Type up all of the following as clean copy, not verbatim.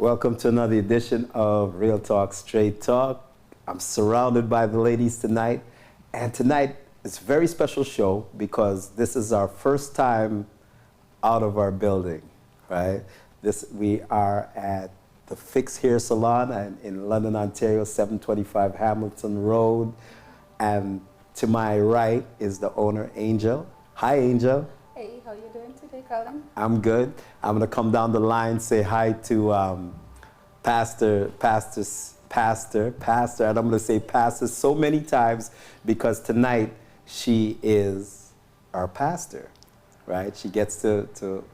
Welcome to another edition of Real Talk, Straight Talk. I'm surrounded by the ladies tonight, and tonight is a very special show because this is our first time out of our building, right? We are at the Fix Hair Salon in London, Ontario, 725 Hamilton Road, and to my right is the owner, Angel. Hi, Angel. Hey, how you doing today, Colin? I'm good. I'm gonna come down the line, say hi to Pastor, and I'm gonna say Pastor so many times because tonight she is our pastor, right? She gets to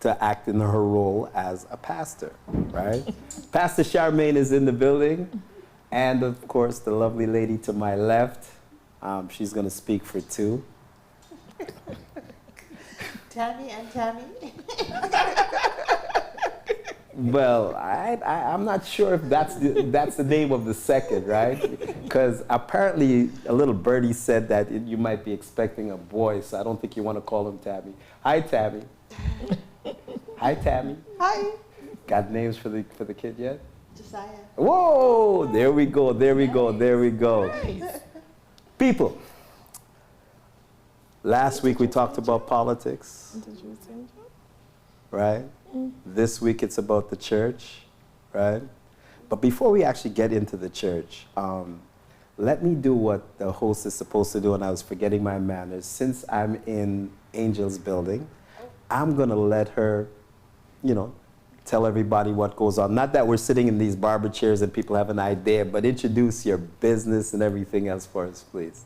act in her role as a pastor, right? Pastor Charmaine is in the building, and of course the lovely lady to my left. She's gonna speak for two. Tammy and Tammy. Well, I'm not sure if that's the name of the second, right? Because apparently a little birdie said that you might be expecting a boy, so I don't think you want to call him Tammy. Hi, Tammy. Hi, Tammy. Hi. Got names for the kid yet? Josiah. Whoa! There we go. There we go. There we go. Nice. People. Last week we talked about politics, right? This week it's about the church, right? But before we actually get into the church, let me do what the host is supposed to do, and I was forgetting my manners. Since I'm in Angel's building, I'm gonna let her, tell everybody what goes on. Not that we're sitting in these barber chairs and people have an idea, but introduce your business and everything else for us, please.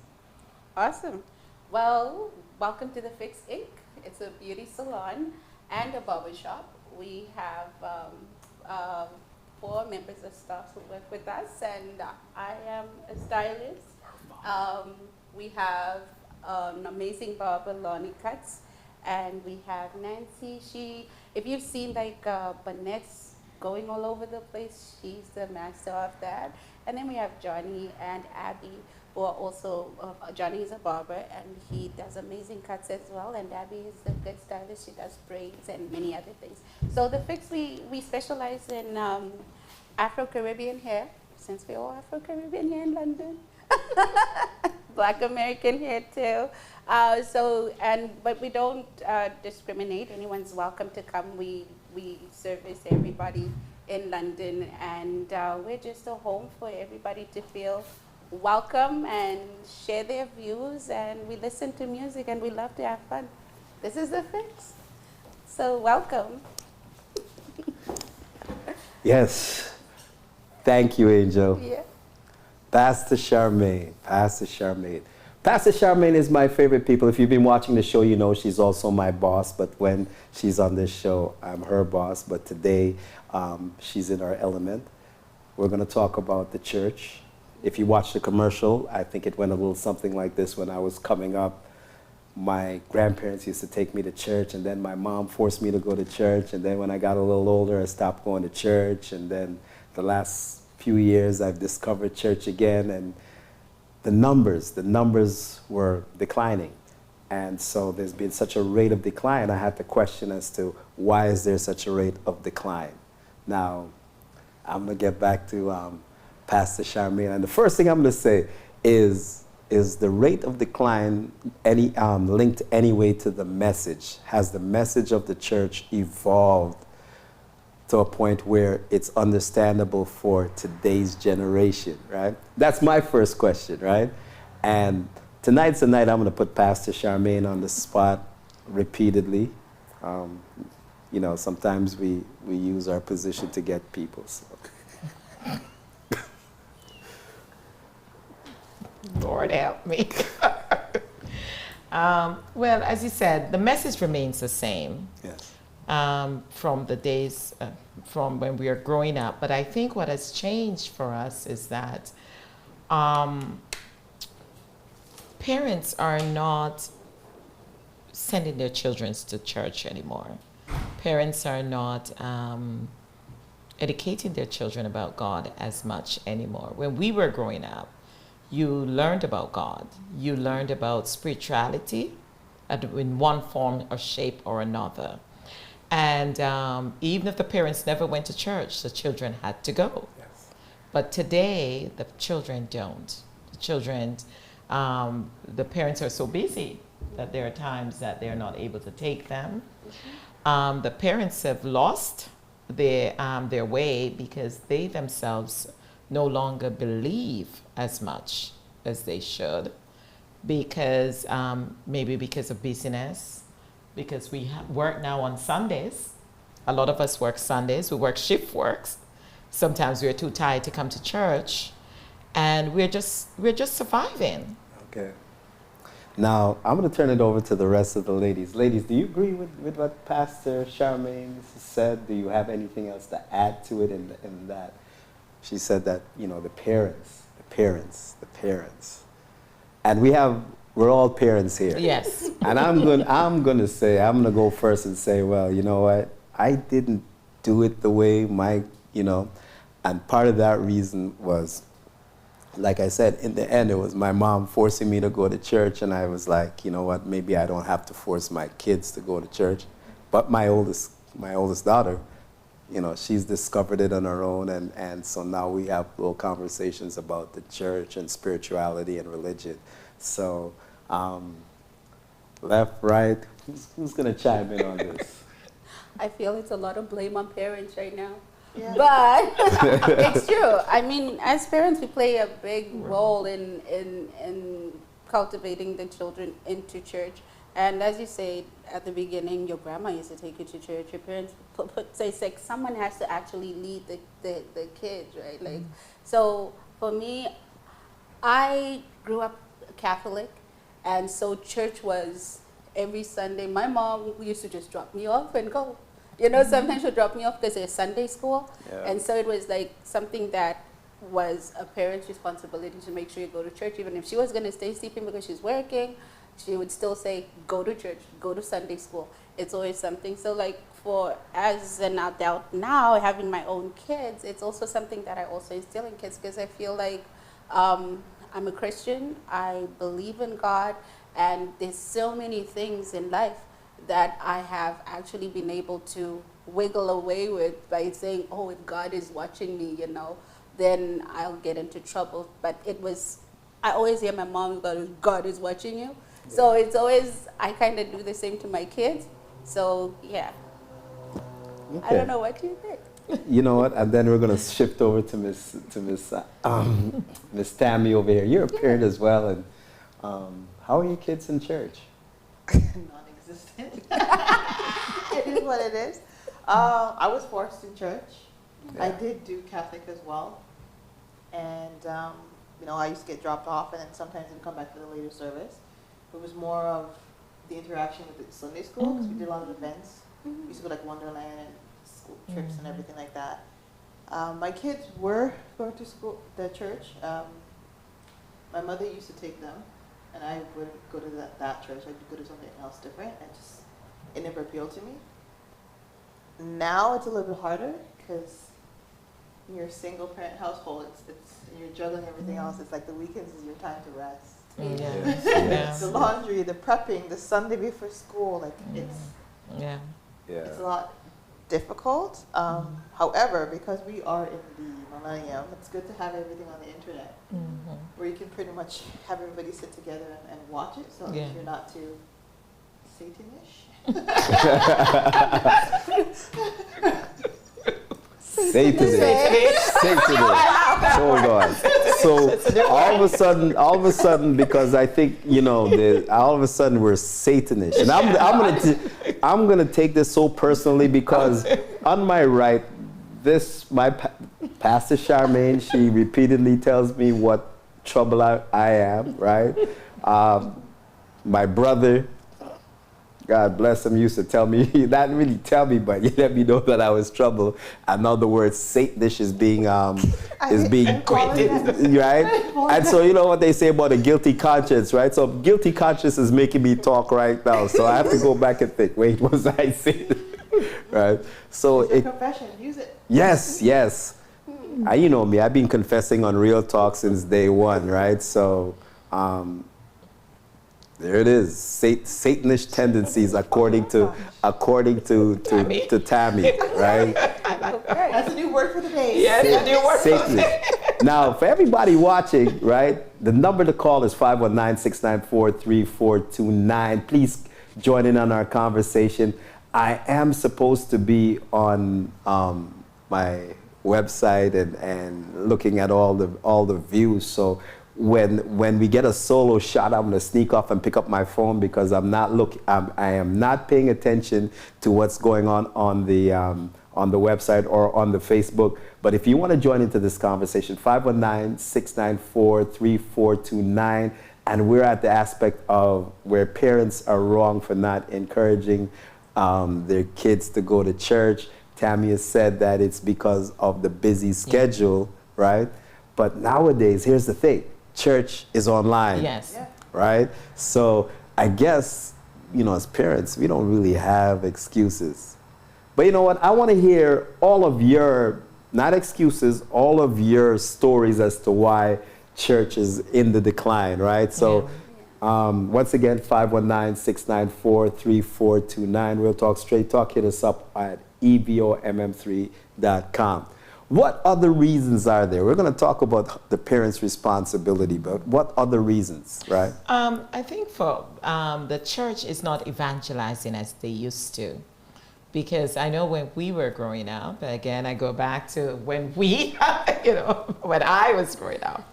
Awesome. Well, welcome to the Fix Inc. It's a beauty salon and a barber shop. We have 4 members of staff who work with us, and I am a stylist. We have an amazing barber, Lonnie Cuts, and we have Nancy. If you've seen like bonnets going all over the place, she's the master of that. And then we have Johnny and Abby, who are also, Johnny is a barber and he does amazing cuts as well, and Abby is a good stylist. She does braids and many other things. So the Fix, we specialize in Afro-Caribbean hair, since we're all Afro-Caribbean here in London. Black American hair too. But we don't discriminate. Anyone's welcome to come. We service everybody in London, and we're just a home for everybody to feel welcome and share their views, and we listen to music and we love to have fun. This is the Fix. So welcome. Yes. Thank you, Angel. Yeah. Pastor Charmaine. Pastor Charmaine. Pastor Charmaine is my favorite people. If you've been watching the show, you know she's also my boss, but when she's on this show, I'm her boss. But today, she's in our element. We're going to talk about the church. If you watch the commercial, I think it went a little something like this. When I was coming up, my grandparents used to take me to church, and then my mom forced me to go to church, and then when I got a little older, I stopped going to church, and then the last few years I've discovered church again, and the numbers were declining. And so there's been such a rate of decline, I had to question as to why is there such a rate of decline. Now, I'm going to get back to Pastor Charmaine, and the first thing I'm going to say is the rate of decline linked anyway to the message? Has the message of the church evolved to a point where it's understandable for today's generation, right? That's my first question, right? And tonight's the night I'm going to put Pastor Charmaine on the spot repeatedly. Sometimes we use our position to get people. So. Lord help me. Well, as you said, the message remains the same. Yes. From the days from when we are growing up. But I think what has changed for us is that parents are not sending their children to church anymore. Parents are not educating their children about God as much anymore. When we were growing up, you learned about God. You learned about spirituality in one form or shape or another. And even if the parents never went to church, the children had to go. Yes. But today, the children don't. The children, the parents are so busy that there are times that they're not able to take them. The parents have lost their way because they themselves no longer believe as much as they should, because maybe because of busyness, because we work now on Sundays. A lot of us work Sundays. We work shift works. Sometimes we're too tired to come to church, and we're just surviving. Okay. Now, I'm going to turn it over to the rest of the ladies. Ladies, do you agree with what Pastor Charmaine said? Do you have anything else to add to it in that? She said that, you know, the parents. And we're all parents here. Yes. And I'm going to go first and say, well, you know what? I didn't do it the way and part of that reason was, like I said, in the end, it was my mom forcing me to go to church, and I was like, you know what, maybe I don't have to force my kids to go to church. But my oldest daughter, you know, she's discovered it on her own, and so now we have little conversations about the church and spirituality and religion. So, left, right, who's going to chime in on this? I feel it's a lot of blame on parents right now. Yeah. But it's true. I mean, as parents, we play a big role in cultivating the children into church. And as you said at the beginning, your grandma used to take you to church. Your parents say someone has to actually lead the kids, right? Like, so for me, I grew up Catholic, and so church was every Sunday. My mom used to just drop me off and go. You know, sometimes she'll drop me off because there's Sunday school. Yeah. And so it was like something that was a parent's responsibility to make sure you go to church. Even if she was going to stay sleeping because she's working, she would still say, go to church, go to Sunday school. It's always something. So like as an adult now, having my own kids, it's also something that I also instill in kids, because I feel like I'm a Christian. I believe in God, and there's so many things in life that I have actually been able to wiggle away with by saying, oh, if God is watching me, you know, then I'll get into trouble. But I always hear my mom go, God is watching you. Yeah. So it's always, I kind of do the same to my kids. So, yeah. Okay. I don't know what you think. You know what? And then we're going to shift over to Miss Tammy over here. You're a parent as well. And how are your kids in church? Non-existent. It is what it is. I was forced in church. Yeah. I did do Catholic as well. And, you know, I used to get dropped off, and then sometimes I'd come back for the later service. It was more of the interaction with the Sunday school, because we did a lot of events. We used to go like Wonderland and school trips and everything like that. My kids were going to the church. My mother used to take them, and I wouldn't go to that church. I'd go to something else different, and it never appealed to me. Now it's a little bit harder, because in your single parent household, and you're juggling everything else. It's like the weekends is your time to rest. Yeah. The laundry, the prepping, the Sunday before school, like it's a lot difficult. However, because we are in the millennium, it's good to have everything on the internet, where you can pretty much have everybody sit together and watch it, so if you're not too Satanish. Satanist. Hold on. So all of a sudden, because I think, you know, all of a sudden we're Satanish, and I'm gonna take this so personally, because on my right, my Pastor Charmaine, she repeatedly tells me what trouble I am, right? My brother, God bless him, used to tell me, not really tell me, but he let me know that I was trouble. And now the word Satanish is being quoted, right? And so you know what they say about a guilty conscience, right? So guilty conscience is making me talk right now. So I have to go back and think, wait, what was I saying? Right? So it's your confession, use it. Yes. You know me, I've been confessing on Real Talk since day one, right? So, There it is. Satanish tendencies, according to Tammy. to Tammy, right? Okay. That's a new word for the day. Yes, you do work. Satanish. Now, for everybody watching, right, the number to call is 519-694-3429. Please join in on our conversation. I am supposed to be on my website and looking at all the views. So when we get a solo shot, I'm gonna sneak off and pick up my phone because I am not paying attention to what's going on the website or on the Facebook. But if you want to join into this conversation, 519-694-3429. And we're at the aspect of where parents are wrong for not encouraging their kids to go to church. Tammy has said that it's because of the busy schedule, right? But nowadays, here's the thing. Church is online, Yes. Yeah. right? So I guess, as parents, we don't really have excuses. But you know what? I want to hear all of your, not excuses, all of your stories as to why church is in the decline, right? So once again, 519-694-3429. Real Talk, Straight Talk. Hit us up at evomm3.com. What other reasons are there? We're going to talk about the parents' responsibility, but what other reasons, right? I think for the church is not evangelizing as they used to. Because I know when we were growing up, again, I go back to when when I was growing up,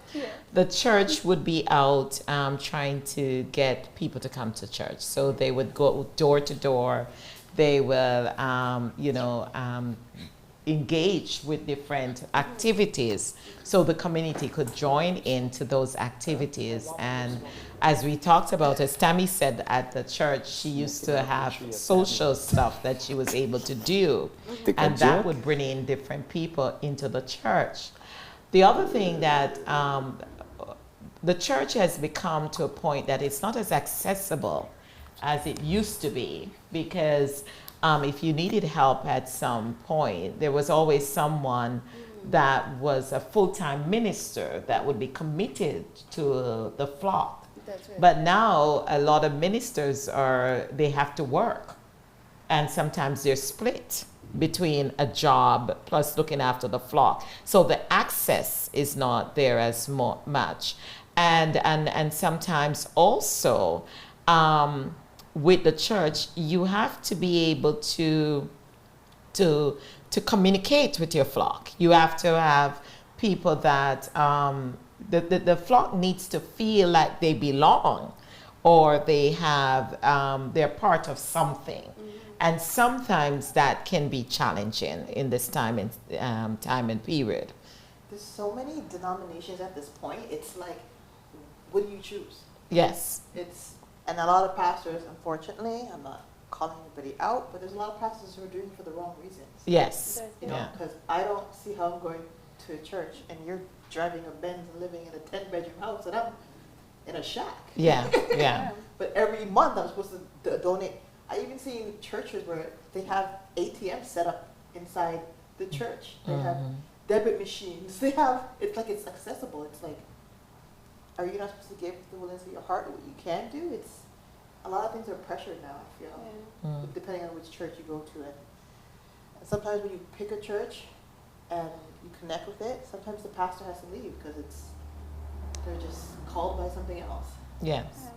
the church would be out trying to get people to come to church. So they would go door to door. They will, engage with different activities so the community could join into those activities. And as we talked about, as Tammy said at the church, she used to have social stuff that she was able to do, and that would bring in different people into the church. The other thing that the church has become to a point that it's not as accessible as it used to be, because if you needed help at some point, there was always someone that was a full-time minister that would be committed to the flock. That's right. But now a lot of ministers they have to work, and sometimes they're split between a job plus looking after the flock. So the access is not there as much. And sometimes also, with the church, you have to be able to communicate with your flock. You have to have people that the flock needs to feel like they belong, or they have they're part of something. And sometimes that can be challenging in this time and period. There's so many denominations at this point. It's like, what do you choose? Yes. And a lot of pastors, unfortunately, I'm not calling anybody out, but there's a lot of pastors who are doing it for the wrong reasons. Yes. Yeah. Because I don't see how I'm going to a church and you're driving a Benz and living in a 10-bedroom house and I'm in a shack. Yeah. But every month I'm supposed to donate. I even seen churches where they have ATMs set up inside the church. They have debit machines. It's like it's accessible. It's like, are you not supposed to give the willingness of your heart what you can do? It's a lot of things are pressured now, I feel, depending on which church you go to. And sometimes when you pick a church and you connect with it, sometimes the pastor has to leave because they're just called by something else. Yes.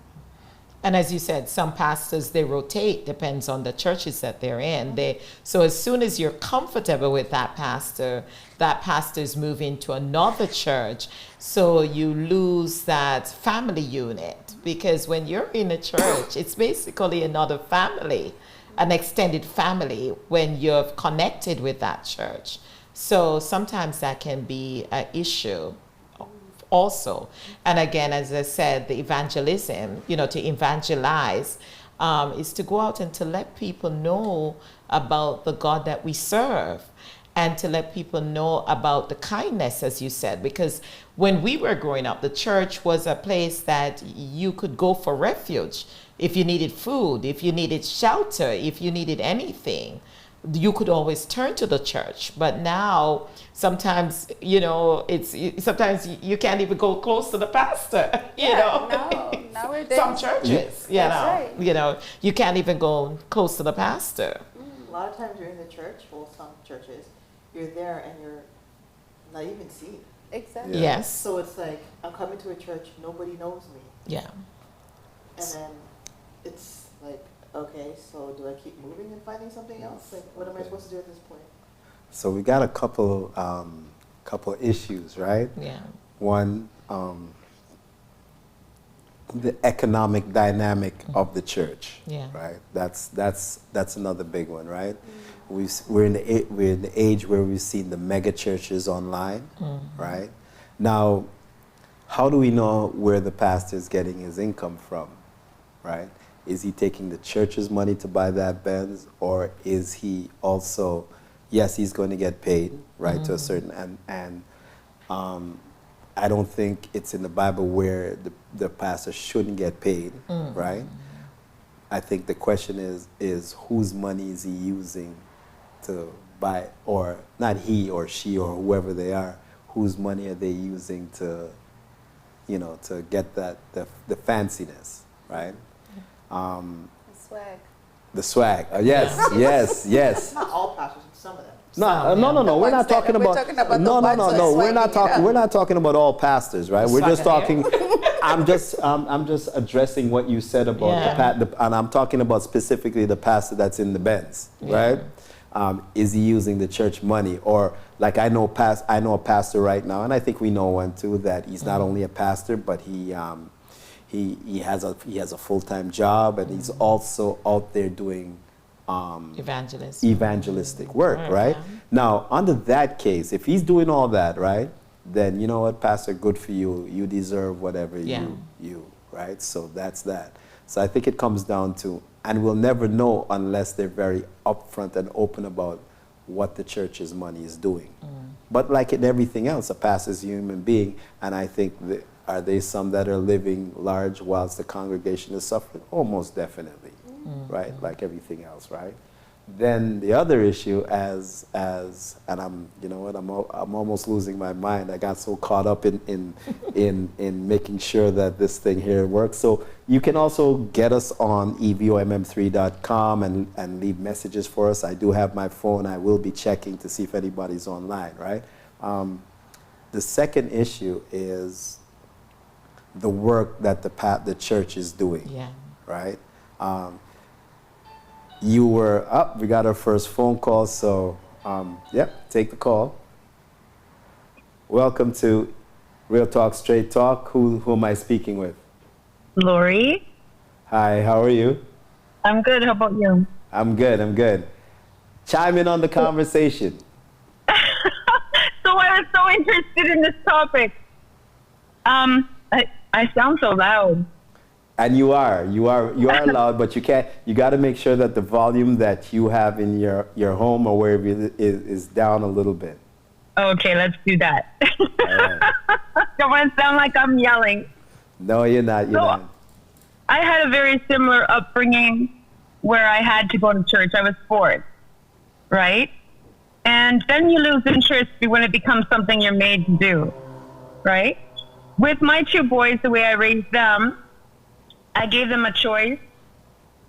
And as you said, some pastors, they rotate, depends on the churches that they're in. So as soon as you're comfortable with that pastor's moving to another church. So you lose that family unit, because when you're in a church, it's basically another family, an extended family when you're connected with that church. So sometimes that can be an issue also. And again, as I said, the evangelism, to evangelize is to go out and to let people know about the God that we serve, and to let people know about the kindness, as you said, because when we were growing up, the church was a place that you could go for refuge. If you needed food, if you needed shelter, if you needed anything, you could always turn to the church. But now, sometimes, sometimes you can't even go close to the pastor, No, Nowadays. Some churches, you That's know, right. you know, you can't even go close to the pastor. A lot of times you're in the church, well, some churches, you're there and you're not even seen. Exactly. Yeah. Yes. So it's like, I'm coming to a church, nobody knows me. Yeah. And then it's like, okay, so do I keep moving and finding something else? Like, what am I supposed to do at this point? So we got a couple issues, right? Yeah. One, the economic dynamic of the church, Yeah. right? That's another big one, right? We're in the age where we've seen the mega churches online, right? Now, how do we know where the pastor is getting his income from, right? Is he taking the church's money to buy that Benz, or is he also, yes, he's going to get paid, right, to a certain, and I don't think it's in the Bible where the pastor shouldn't get paid, right? I think the question is whose money is he using to buy, or not he or she or whoever they are, whose money are they using to, you know, to get that the fanciness, right? Swag. The swag. Yes. Not all pastors, some of them. No. We're not talking We're about. talking about No. the ones who are We're not swagging it talking. up. We're not talking about all pastors, right? We're just Swag it talking. I'm just addressing what you said about and I'm talking about specifically the pastor that's in the Benz, right? Is he using the church money, or like I know a pastor right now, and I think we know one too, that he's not only a pastor, but he has a full-time job, and he's also out there doing evangelistic work, right? Yeah. Now, under that case, if he's doing all that, right, then you know what, Pastor, good for you. You deserve whatever you, right? So that's that. So I think it comes down to, and we'll never know unless they're very upfront and open about what the church's money is doing. But like in everything else, a pastor's a human being, and I think are there some that are living large whilst the congregation is suffering? Oh, most definitely, right? Like everything else, right? Then the other issue, and I'm, you know what, I'm almost losing my mind. I got so caught up in making sure that this thing here works. So you can also get us on evomm3.com and leave messages for us. I do have my phone. I will be checking to see if anybody's online, right? The second issue is the work that the church is doing, right? You were up. We got our first phone call, so take the call. Welcome to Real Talk, Straight Talk. Who am I speaking with? Lori. Hi, how are you? I'm good. How about you? I'm good. Chime in on the conversation. So I was so interested in this topic. I sound so loud. And you are loud, but you got to make sure that the volume that you have in your home or wherever is down a little bit. Okay, let's do that. All right. Don't want to sound like I'm yelling. No, you're not. You're not. I had a very similar upbringing where I had to go to church. I was forced, right? And then you lose interest when it becomes something you're made to do, right? With my two boys, the way I raised them, I gave them a choice.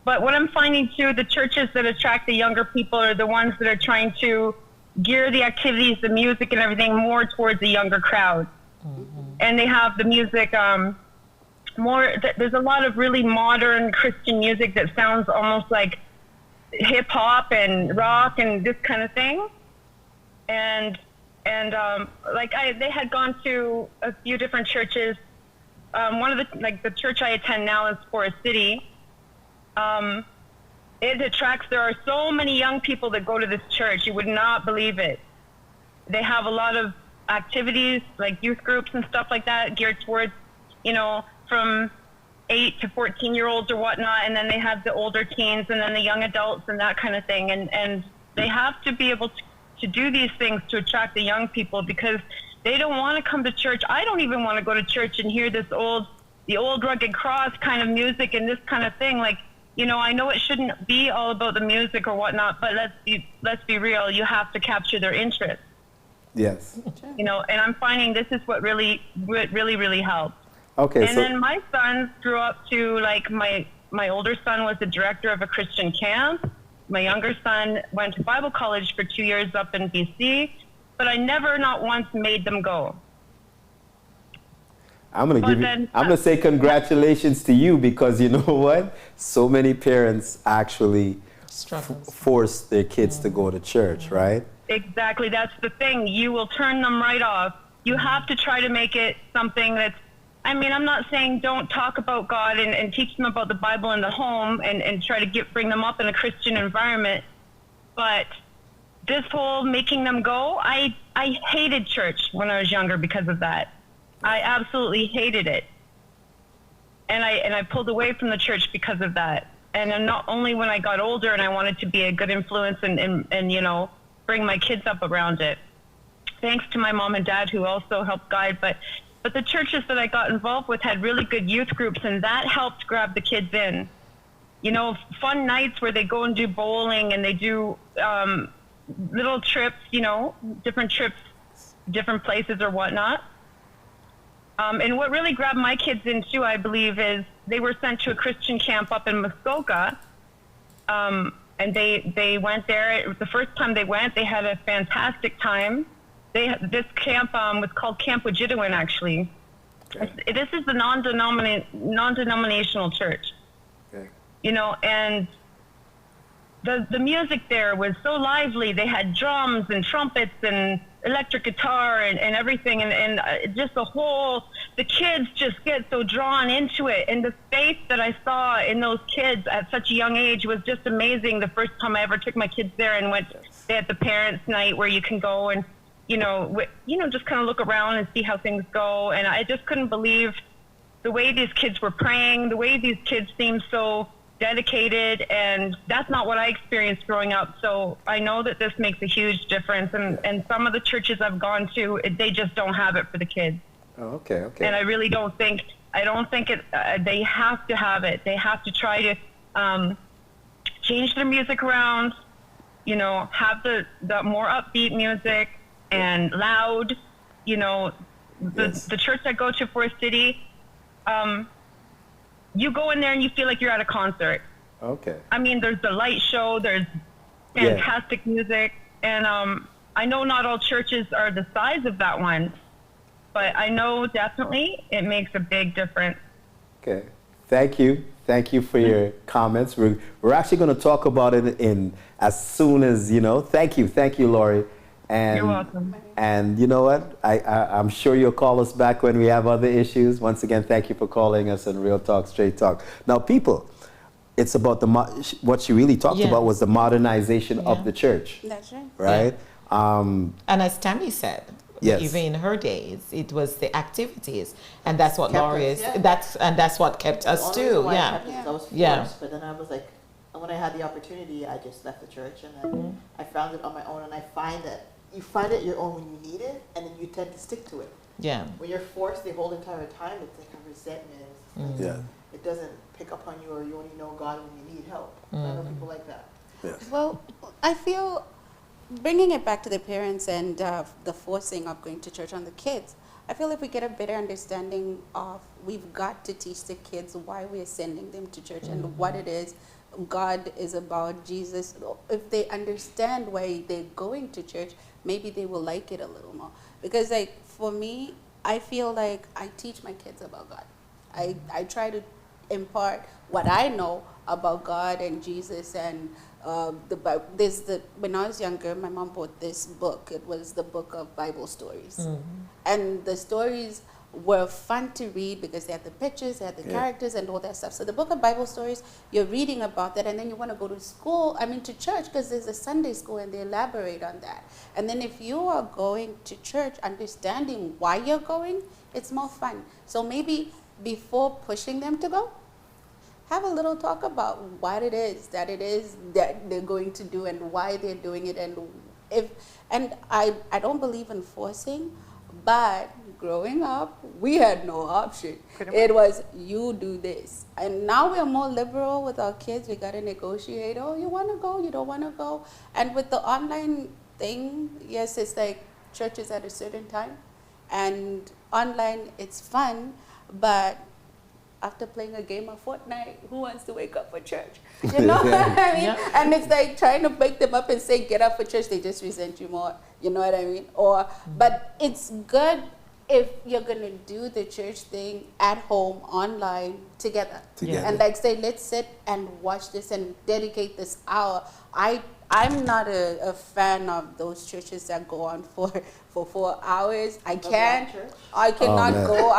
But what I'm finding too, the churches that attract the younger people are the ones that are trying to gear the activities, the music and everything more towards the younger crowd. And they have the music there's a lot of really modern Christian music that sounds almost like hip hop and rock and this kind of thing. And they had gone to a few different churches. One of the church I attend now is for a city. There are so many young people that go to this church. You would not believe it. They have a lot of activities like youth groups and stuff like that geared towards, from 8 to 14-year-olds or whatnot. And then they have the older teens and then the young adults and that kind of thing. And they have to be able to do these things to attract the young people because they don't want to come to church. I don't even want to go to church and hear the old rugged cross kind of music and this kind of thing. Like, I know it shouldn't be all about the music or whatnot, but let's be real. You have to capture their interest. Yes. And I'm finding this is what really, really, really helps. Okay, And so then my sons grew up to, like, my older son was the director of a Christian camp. My younger son went to Bible college for 2 years up in BC, but I never, not once, made them go. I'm gonna But give you. then- I'm gonna say congratulations to you because you know what? So many parents actually Struggles. force their kids to go to church, right? Exactly, that's the thing. You will turn them right off. You have to try to make it something that's, I mean, I'm not saying don't talk about God and teach them about the Bible in the home and try to bring them up in a Christian environment, but this whole making them go, I hated church when I was younger because of that. I absolutely hated it. And I pulled away from the church because of that. And then not only when I got older and I wanted to be a good influence and you know, bring my kids up around it. Thanks to my mom and dad who also helped guide, but the churches that I got involved with had really good youth groups, and that helped grab the kids in. You know, fun nights where they go and do bowling and they do little trips, you know, different trips, different places or whatnot. And what really grabbed my kids in too, I believe, is they were sent to a Christian camp up in Muskoka. And they went there. The first time they went, they had a fantastic time. This camp was called Camp Wajidawin, actually. Okay. This is the non-denominational church. Okay. You know, and the music there was so lively. They had drums and trumpets and electric guitar and everything, and just the kids just get so drawn into it, and the faith that I saw in those kids at such a young age was just amazing. The first time I ever took my kids there and they had the parents' night where you can go and just kind of look around and see how things go, and I just couldn't believe the way these kids were praying, the way these kids seemed so dedicated, and that's not what I experienced growing up. So I know that this makes a huge difference, and some of the churches I've gone to, they just don't have it for the kids. Oh, okay. Okay. And I really don't think they have to have it. They have to try to change their music around, you know, have the more upbeat music and loud, you know. Yes. The church I go to, Forest City, you go in there and you feel like you're at a concert. Okay. I mean, there's the light show, there's fantastic music, and I know not all churches are the size of that one, but I know definitely it makes a big difference. Okay. Thank you. Thank you for your comments. We're actually going to talk about it in as soon as, you know. Thank you, Lori. And, You're welcome. And you know what? I'm sure you'll call us back when we have other issues. Once again, thank you for calling us on Real Talk, Straight Talk. Now, people, it's about what she really talked about was the modernization of the church, That's right. right? And as Tammy said, Yes. even in her days, it was the activities, and that's what Kept Laurie us, is. yeah. That's what kept us The only reason too. why I Yeah. kept it, I was forced, Yeah. but then I was like, when I had the opportunity, I just left the church, and then I found it on my own, and I find that you find it your own when you need it, and then you tend to stick to it. Yeah. When you're forced the whole entire time, it's like a resentment. It's like Yeah. it doesn't pick up on you, or you only know God when you need help. I know people like that. Yes. Well, I feel bringing it back to the parents and the forcing of going to church on the kids, I feel if we get a better understanding of, we've got to teach the kids why we're sending them to church and what it is God is about, Jesus. If they understand why they're going to church, maybe they will like it a little more. Because like for me, I feel like I teach my kids about God. I try to impart what I know about God and Jesus and when I was younger, my mom bought this book. It was the book of Bible stories. And the stories were fun to read because they had the pictures, they had the characters and all that stuff. So the book of Bible stories, you're reading about that, and then you want to go to church because there's a Sunday school and they elaborate on that. And then if you are going to church, understanding why you're going, it's more fun. So maybe before pushing them to go, have a little talk about what it is that they're going to do and why they're doing it, and I don't believe in forcing, but growing up we had no option. It was you do this, and now we're more liberal with our kids. We got to negotiate. Oh, you want to go? You don't want to go? And with the online thing, yes, it's like churches at a certain time, and online it's fun. but after playing a game of Fortnite, who wants to wake up for church? You know what I mean? Yeah. And it's like trying to wake them up and say, get up for church, they just resent you more. You know what I mean? Or, but it's good if you're going to do the church thing at home, online, together. Together. And like say, let's sit and watch this and dedicate this hour. I'm not a fan of those churches that go on for 4 hours. I can't. church? I cannot man. go.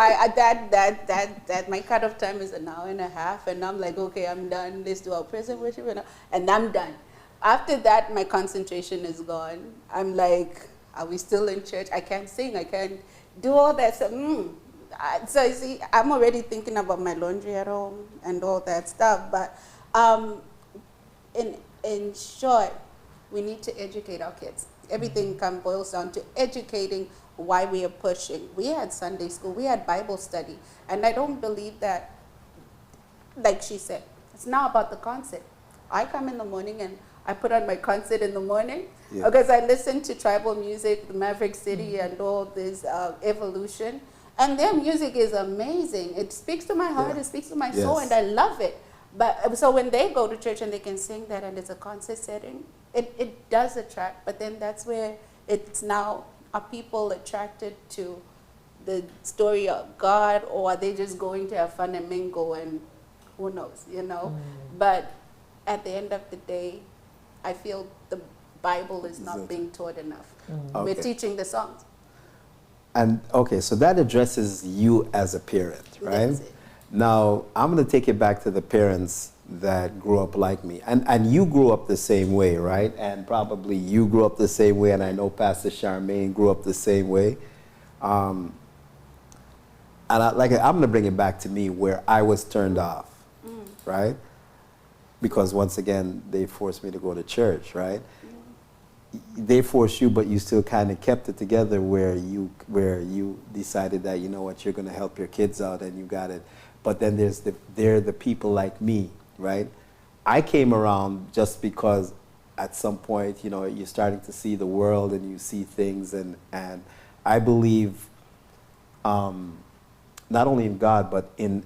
That my cut off time is an hour and a half, and I'm like, okay, I'm done. Let's do our praise and worship, and I'm done. After that, my concentration is gone. I'm like, are we still in church? I can't sing. I can't do all that. So you see, I'm already thinking about my laundry at home and all that stuff. But in short, we need to educate our kids. Everything boils down to educating why we are pushing. We had Sunday school, we had Bible study, and I don't believe that, like she said, it's not about the concert. I come in the morning and I put on my concert in the morning Yeah. because I listen to tribal music, the Maverick City, and all this evolution. And their music is amazing. It speaks to my heart, Yeah. it speaks to my soul, Yes. and I love it. But so when they go to church and they can sing that and it's a concert setting, it does attract. But then that's where it's now, are people attracted to the story of God, or are they just going to have fun and mingle and who knows, you know? But at the end of the day, I feel the Bible is not being taught enough. We're Okay. teaching the songs. And okay, so that addresses you as a parent, right? That's it. Now, I'm going to take it back to the parents that grew up like me. And you grew up the same way, right? And probably you grew up the same way, and I know Pastor Charmaine grew up the same way. And I'm going to bring it back to me where I was turned off, right? Because once again, they forced me to go to church, right? They forced you, but you still kind of kept it together where you decided that, you know what, you're going to help your kids out and you got it. But then there are the people like me, right? I came around just because at some point, you know, you're starting to see the world and you see things, and I believe not only in God, but in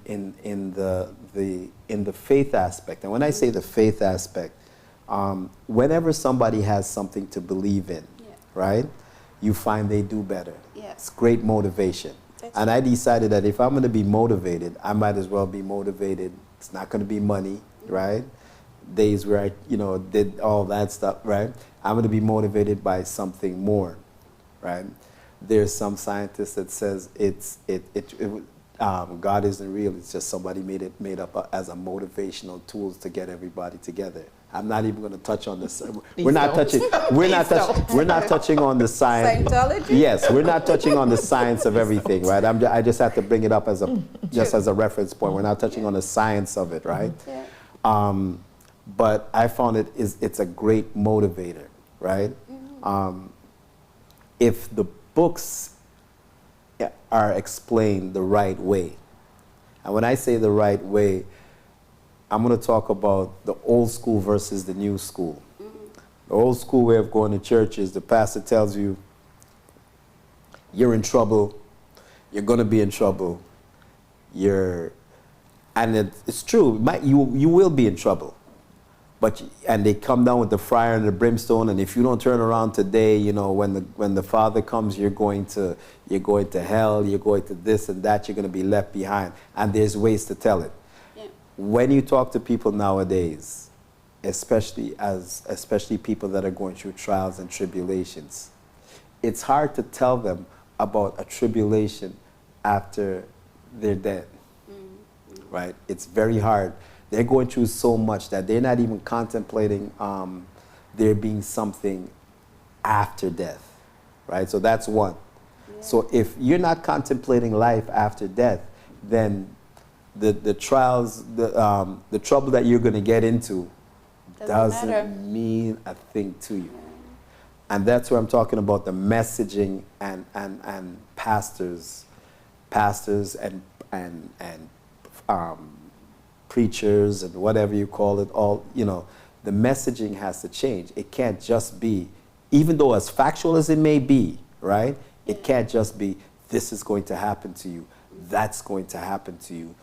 the faith aspect. And when I say the faith aspect, whenever somebody has something to believe in, Yeah. right, you find they do better. Yeah. It's great motivation. That's And I decided that if I'm going to be motivated, I might as well be motivated. It's not going to be money, right? Days where I, you know, did all that stuff, right? I'm going to be motivated by something more, right? There's some scientist that says God isn't real. It's just somebody made up as a motivational tools to get everybody together. I'm not even going to touch on this. We're not touching. We're not touching on the science. Scientology? Yes, we're not touching on the science of everything, right? I just have to bring it up as a reference point. We're not touching on the science of it, right? Yeah. But I found it's a great motivator, right? If the books are explained the right way, and when I say the right way, I'm going to talk about the old school versus the new school. The old school way of going to church is the pastor tells you, you're in trouble, you're going to be in trouble, and it's true, you will be in trouble. And they come down with the fire and the brimstone, and if you don't turn around today, you know, when the Father comes, you're going to hell, you're going to this and that, you're going to be left behind. And there's ways to tell it. When you talk to people nowadays, especially people that are going through trials and tribulations, it's hard to tell them about a tribulation after they're dead, right? It's very hard. They're going through so much that they're not even contemplating there being something after death, right? So that's one. Yeah. So if you're not contemplating life after death, then the trials, the trouble that you're going to get into doesn't mean a thing to you. And that's where I'm talking about the messaging and pastors and preachers and whatever you call it, all, you know, the messaging has to change. It can't just be, even though as factual as it may be, right? It can't just be, this is going to happen to you. that's going to happen to you.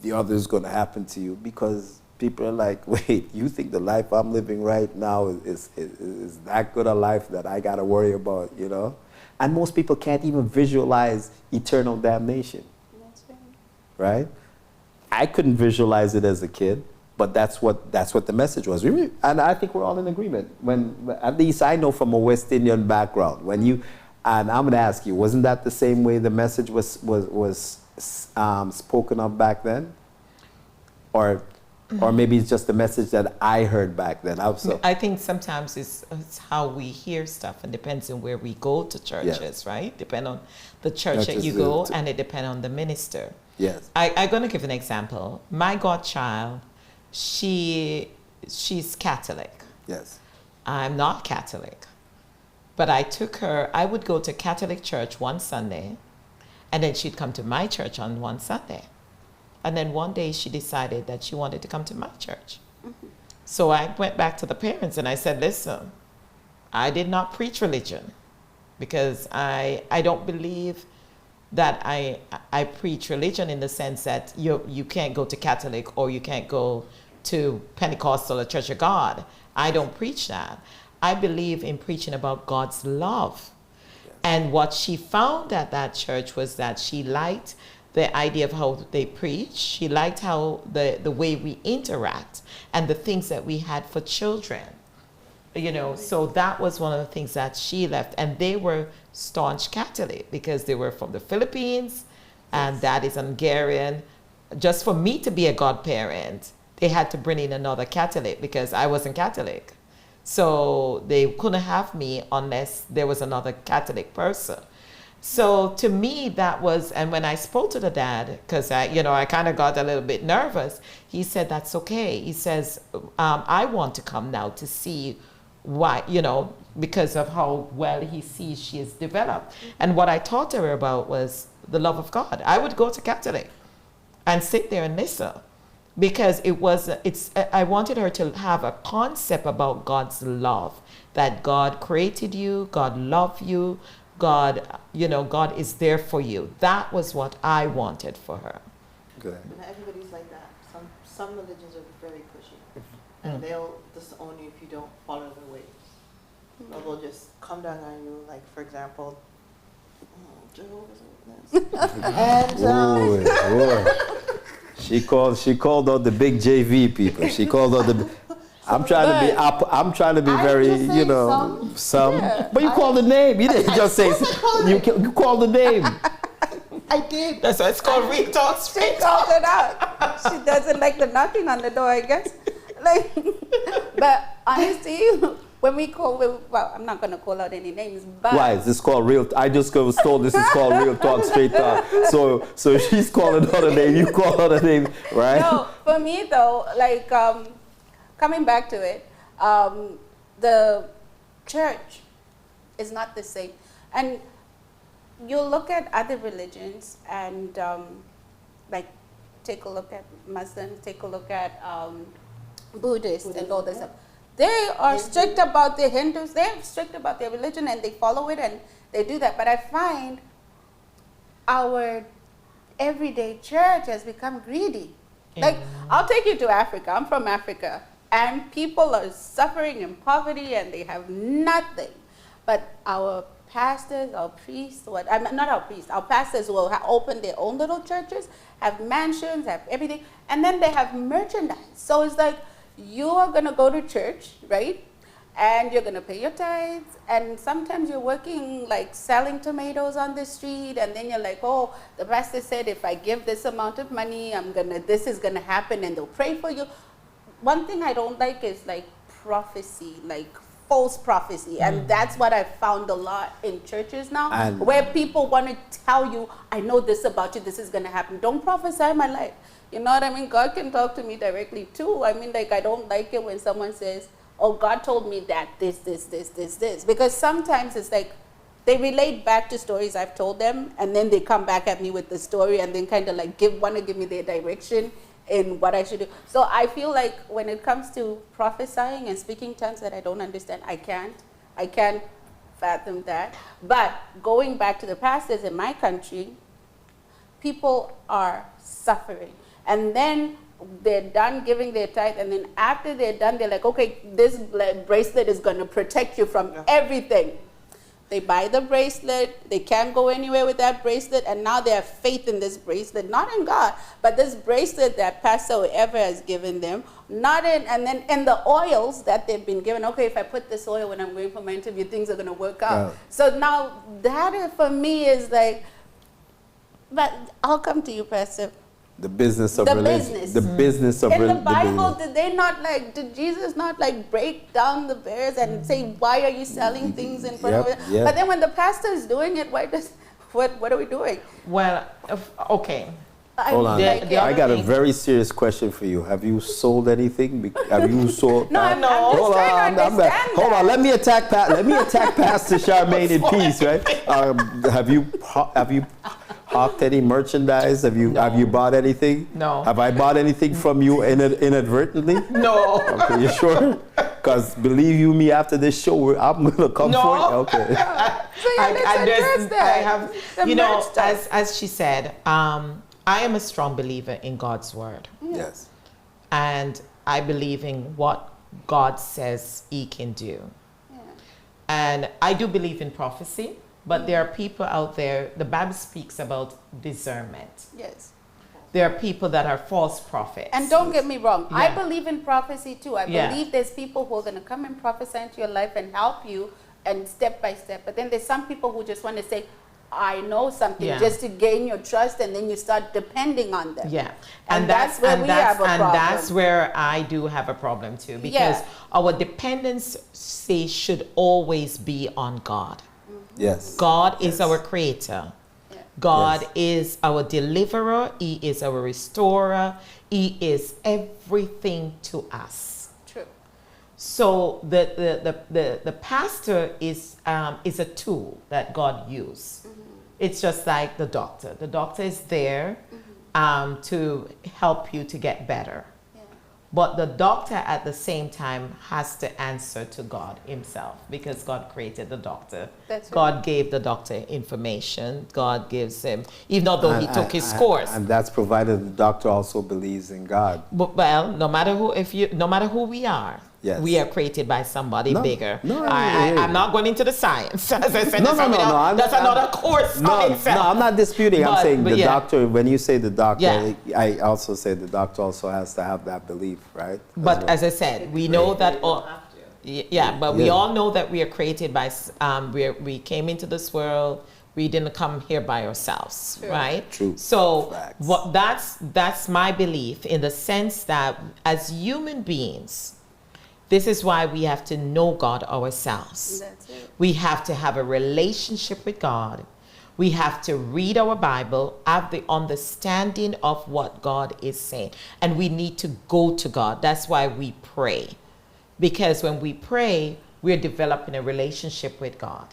The other is going to happen to you, because people are like, wait, you think the life I'm living right now is that good a life that I got to worry about, you know? And most people can't even visualize eternal damnation, That's right. right? I couldn't visualize it as a kid, but that's what the message was. And I think we're all in agreement. When, at least I know from a West Indian background, when you, and I'm going to ask you, wasn't that the same way the message was spoken of back then? Or maybe it's just the message that I heard back then. I think sometimes it's how we hear stuff, and depends on where we go to churches, Yes. right? Depend on the church that you go, and it depends on the minister. Yes. I'm going to give an example. My godchild, she's Catholic. Yes. I'm not Catholic. But I took her, I would go to Catholic church one Sunday, and then she'd come to my church on one Sunday. And then one day she decided that she wanted to come to my church. So I went back to the parents and I said, listen, I did not preach religion, because I don't believe that I preach religion in the sense that you can't go to Catholic or you can't go to Pentecostal or Church of God. I don't preach that. I believe in preaching about God's love. Yes. And what she found at that church was that she liked the idea of how they preach. She liked how the way we interact and the things that we had for children. You know, so that was one of the things that she left. And they were staunch Catholic because they were from the Philippines, and Dad is Hungarian. Just for me to be a godparent, they had to bring in another Catholic because I wasn't Catholic. So they couldn't have me unless there was another Catholic person. So to me, that was, and when I spoke to the dad, because I kind of got a little bit nervous, he said, that's okay. He says, I want to come now to see why, because of how well he sees she is developed. And what I talked to her about was the love of God. I would go to Catholic and sit there and listen, because I wanted her to have a concept about God's love, that God created you, God loved you, God is there for you. That was what I wanted for her. Good. But not everybody's like that. Some religions are very pushy, and they'll disown you if you don't follow their ways. Or they'll just come down on you, like, for example, Jehovah's Witness. And She called out the big JV people. She called out the. I'm trying to be very, some. Yeah, But you called the name. You didn't just say. You called the name. I did. That's why it's called Real Talk She Straight called Talk. it out. She doesn't like the knocking on the door, I guess. But honestly, when we call, I'm not going to call out any names, but. Why is this called real? I just was told this is called Real Talk Straight Talk. So she's calling out a name. You call out a name, right? No, for me though, coming back to it, the church is not the same. And you look at other religions and take a look at Muslims, take a look at Buddhists and all this stuff. They are strict about their Hindus, they're strict about their religion and they follow it and they do that. But I find our everyday church has become greedy. I'll take you to Africa. I'm from Africa. And people are suffering in poverty and they have nothing. But our pastors, our priests, our pastors will open their own little churches, have mansions, have everything, and then they have merchandise. So it's like, you are going to go to church, right? And you're going to pay your tithes, and sometimes you're working selling tomatoes on the street, and then you're like, oh, the pastor said if I give this amount of money, this is going to happen, and they'll pray for you. One thing I don't like is prophecy, false prophecy. And that's what I've found a lot in churches now, where people want to tell you, I know this about you, this is going to happen. Don't prophesy my life. You know what I mean? God can talk to me directly too. I mean, I don't like it when someone says, oh, God told me that this. Because sometimes it's they relate back to stories I've told them, and then they come back at me with the story and then kind of want to give me their direction in what I should do. So I feel like when it comes to prophesying and speaking tongues that I don't understand, I can't fathom that. But going back to the pastors in my country, people are suffering. And then they're done giving their tithe, and then after they're done, they're like, okay, this bracelet is going to protect you from everything. They buy the bracelet, they can't go anywhere with that bracelet, and now they have faith in this bracelet, not in God, but this bracelet that Pastor whoever has given them, not in, and then in the oils that they've been given. Okay, if I put this oil when I'm going for my interview, things are going to work out. Yeah. So now that for me is like, but I'll come to you, Pastor. The business of The religion. business. The business of In the religion. Bible, did Jesus not like break down the bears and say, why are you selling things in front of it? Yep. But then when the pastor is doing it, what are we doing? Well, okay. Hold on. Like, The I got a thing- very serious question for you. Have you sold anything? Have you sold? No, I'm No. just Hold trying to on, understand hold on. that. Let me attack Pastor Charmaine in peace, right? Have you hawked any merchandise? Have you bought anything? No. Have I bought anything from you inadvertently? No. Okay, you sure? Because believe you me, after this show, I'm gonna come No. for you. Okay. So yeah, let's address that. The you know, merch stuff. as she said, I am a strong believer in God's word. Yes. And I believe in what God says he can do. Yeah. And I do believe in prophecy, but there are people out there, the Bible speaks about discernment. Yes. There are people that are false prophets. And don't get me wrong, I Yeah. believe in prophecy too. I Yeah. believe there's people who are going to come and prophesy into your life and help you and step by step. But then there's some people who just want to say, I know something, Yeah. just to gain your trust, and then you start depending on them. Yeah, And that's where we have a and problem. that's where I do have a problem too, because Yeah. our dependency should always be on God. Yes. God is our creator. Yeah. God Yes. is our deliverer. He is our restorer. He is everything to us. True. So the pastor is a tool that God used. It's just like the doctor. The doctor is there to help you to get better. Yeah. But the doctor at the same time has to answer to God himself, because God created the doctor. That's right. God gave the doctor information. God gives him, even though he took his course. And that's provided the doctor also believes in God. But, well, no matter who we are, Yes. we are created by somebody No, bigger. no, I'm not going into the science. As I said, No, no, no, no. that's another course No, on itself. no, I'm not disputing. I'm saying but the yeah. doctor, when you say the doctor, Yeah. I also say the doctor also has to have that belief, right? But well. as I said, we know that all. have to. Yeah, but we Yeah. all know that we are created by. We came into this world. We didn't come here by ourselves, True. right? True. So Facts. that's my belief, in the sense that as human beings, this is why we have to know God ourselves. That's it. We have to have a relationship with God. We have to read our Bible, have the understanding of what God is saying. And we need to go to God. That's why we pray. Because when we pray, we're developing a relationship with God.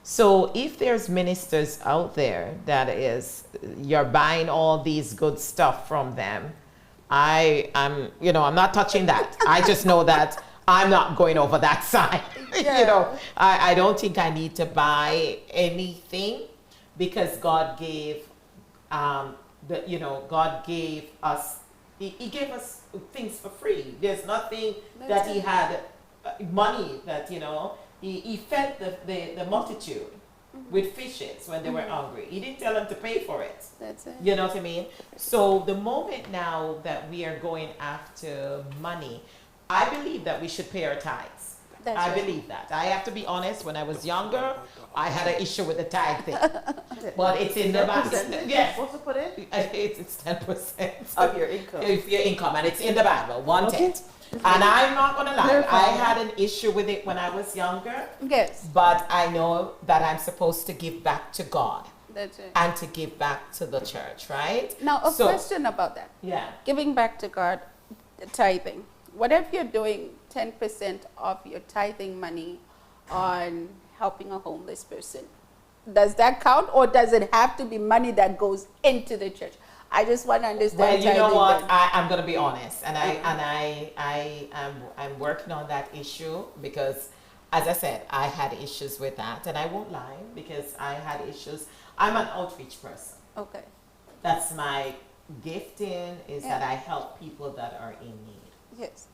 So if there's ministers out there that is, you're buying all these good stuff from them, I'm not touching that. I just know that I'm not going over that side. Yeah. I don't think I need to buy anything, because God gave, God gave us, He gave us things for free. There's nothing that He had, money that, He fed the multitude with fishes when they were hungry. He didn't tell them to pay for it. That's it. You know what I mean? So the moment now that we are going after money, I believe that we should pay our tithes. That's I right. believe that. I have to be honest, when I was younger, I had an issue with the tithe thing. But it's in the Bible. You're Yes. supposed to put in It's 10% of your income. of your income, and it's in the Bible, 1/10. And I'm not gonna lie, I had an issue with it when I was younger, Yes, but I know that I'm supposed to give back to God that's it. and to give back to the church, right? Now, a So- question about that. Yeah. Giving back to God, tithing. What if you're doing 10% of your tithing money on helping a homeless person? Does that count, or does it have to be money that goes into the church? I just want to understand. Well, you know tithing what? then. I'm gonna be honest, and I'm working on that issue, because, as I said, I had issues with that, and I won't lie, because I had issues. I'm an outreach person. Okay. That's my gifting, is that I help people that are in need. Yes.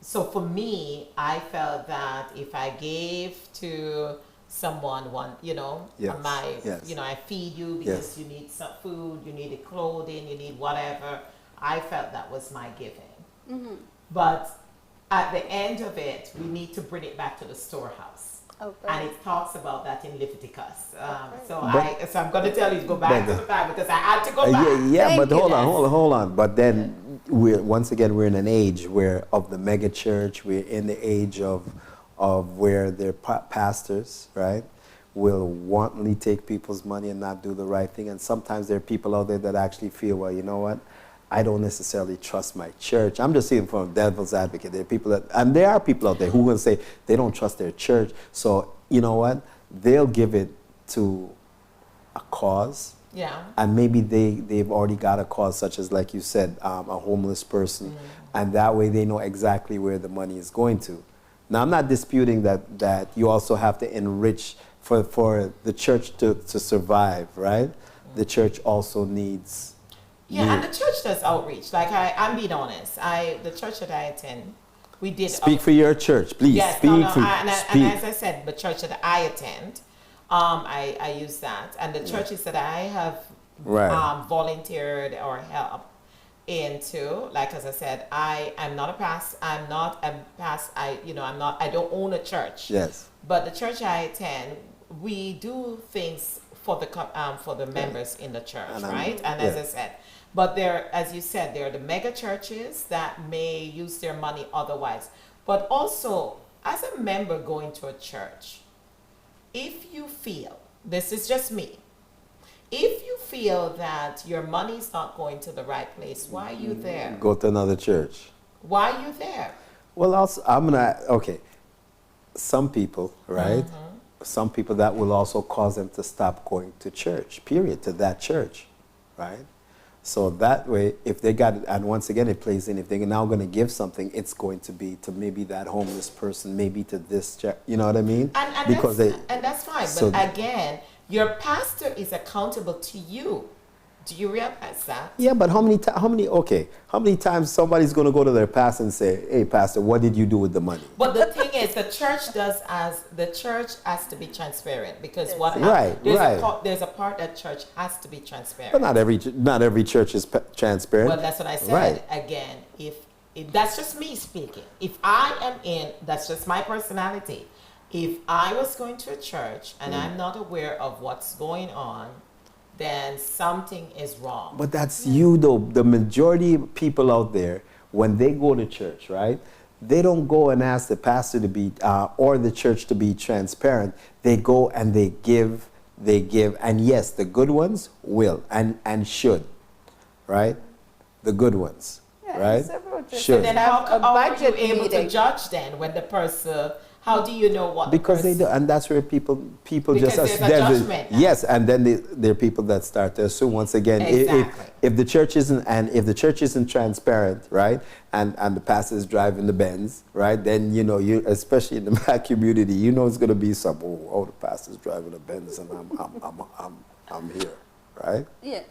So for me, I felt that if I gave to someone Yes, yes. I feed you because Yes. you need some food, you need clothing, you need whatever, I felt that was my giving. Mm-hmm. But at the end of it, we need to bring it back to the storehouse. Okay. And it talks about that in Leviticus. So But- I'm going to tell you to go back to the fact because I had to go back. Yeah, Thank but you, hold on. But then we're in an age where of the mega church. We're in the age of where their pastors, right, will wantonly take people's money and not do the right thing. And sometimes there are people out there that actually feel, well, you know what? I don't necessarily trust my church. I'm just saying from devil's advocate. There are people out there who will say they don't trust their church. So you know what? They'll give it to a cause. Yeah. And maybe they've already got a cause, such as, like you said, a homeless person. And that way they know exactly where the money is going to. Now, I'm not disputing that you also have to enrich for the church to survive, right? The church also needs... Yeah, and the church does outreach. Like I'm being honest. The church that I attend, we did Speak for your church, please. Yes, Speak no, for and speak. as I said, the church that I attend, I use that, and the churches that I have Right. volunteered or helped into, like as I said, I'm not a pastor. I don't own a church. Yes. But the church I attend, we do things for the members in the church, And right? And yeah. as I said, but as you said, there are the mega churches that may use their money otherwise. But also, as a member going to a church, if you feel, this is just me, if you feel that your money's not going to the right place, why are you there? Go to another church. Why are you there? Well, also, okay. Some people, right? Some people that will also cause them to stop going to church, period, to that church, right? So that way, if they got it, and once again, it plays in, if they're now going to give something, it's going to be to maybe that homeless person, maybe to this church, you know what I mean? And that's fine, so- but again, your pastor is accountable to you. Do you realize that? Yeah, but how many times somebody's going to go to their pastor and say, hey, pastor, what did you do with the money? But the thing is, the church has to be transparent because Right. there's a part that church has to be transparent. But not every church is transparent. Well, that's what I said. Right. Again, if that's just me speaking. If I am that's just my personality. If I was going to a church and I'm not aware of what's going on, then something is wrong. But that's you, though. The majority of people out there, when they go to church, right, they don't go and ask the pastor to be, or the church to be transparent. They go and they give. And yes, the good ones will and should, right? The good ones, right? Should. And then how are you able to judge then when the person... How do you know what? Because they do, and that's where people Because just there's a judgment now. yes, and then there are people that start to assume once again Exactly. if the church isn't transparent, right, and the pastor is driving the Benz, right, then you especially in the black community, it's going to be some the pastor's driving a Benz and I'm here, right? Yeah.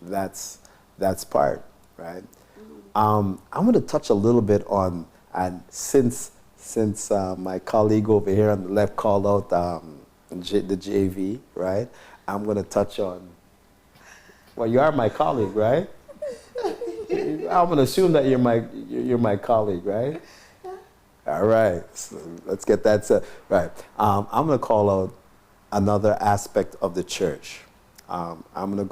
That's part, right? I'm going to touch a little bit on, and since my colleague over here on the left called out the JV, right? I'm going to touch on, well, you are my colleague, right? I'm going to assume that you're my colleague, right? All right, so let's get that set. Right, I'm going to call out another aspect of the church. I'm going to